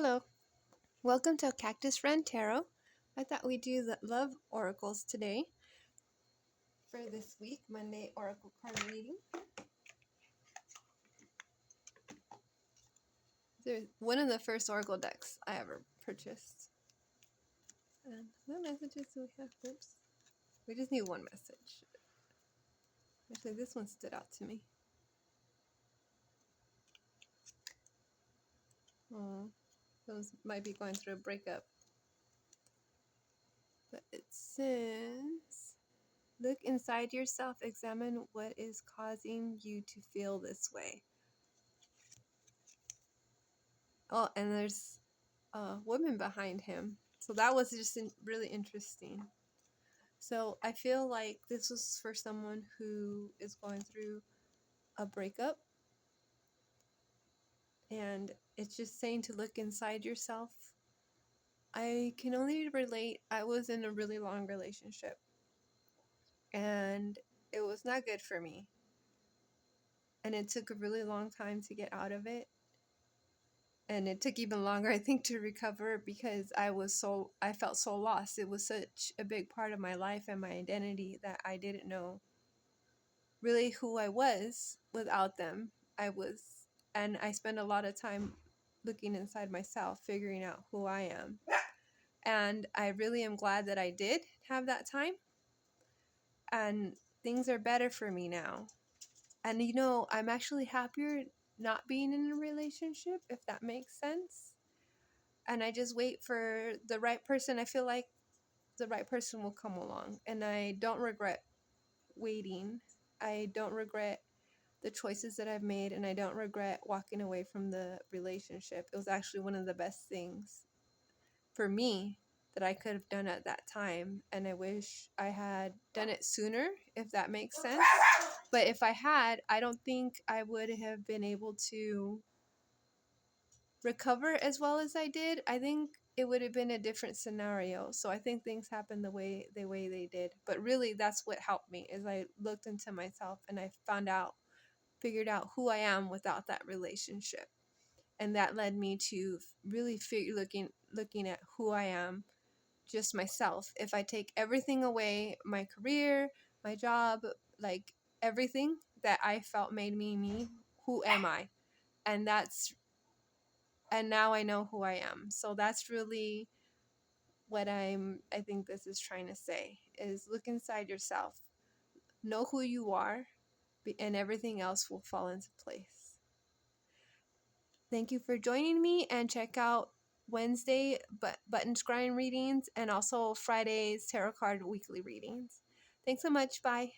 Hello, welcome to Cactus Wren Tarot. I thought we'd do the love oracles today for this week, Monday oracle card reading. They're one of the first oracle decks I ever purchased. And what messages do we have? Oops. We just need one message. Actually, this one stood out to me. Oh, those might be going through a breakup. But it says, look inside yourself, examine what is causing you to feel this way. Oh, and there's a woman behind him. So that was just really interesting. So I feel like this was for someone who is going through a breakup. And it's just saying to look inside yourself. I can only relate. I was in a really long relationship. And it was not good for me. And it took a really long time to get out of it. And it took even longer, I think, to recover because I felt so lost. It was such a big part of my life and my identity that I didn't know really who I was without them. And I spent a lot of time looking inside myself, figuring out who I am. And I really am glad that I did have that time. And things are better for me now. And I'm actually happier not being in a relationship, if that makes sense. And I just wait for the right person. I feel like the right person will come along. And I don't regret waiting. I don't regret the choices that I've made. And I don't regret walking away from the relationship. It was actually one of the best things for me that I could have done at that time. And I wish I had done it sooner, if that makes sense. But if I had, I don't think I would have been able to recover as well as I did. I think it would have been a different scenario. So I think things happened the way they did. But really, that's what helped me, is I looked into myself and I figured out who I am without that relationship. And that led me to really looking at who I am, just myself. If I take everything away, my career, my job, like everything that I felt made me, who am I? And now I know who I am. So that's really what I think this is trying to say, is look inside yourself, know who you are, and everything else will fall into place. Thank you for joining me, and check out Wednesday button scrying readings and also Friday's tarot card weekly readings. Thanks so much. Bye.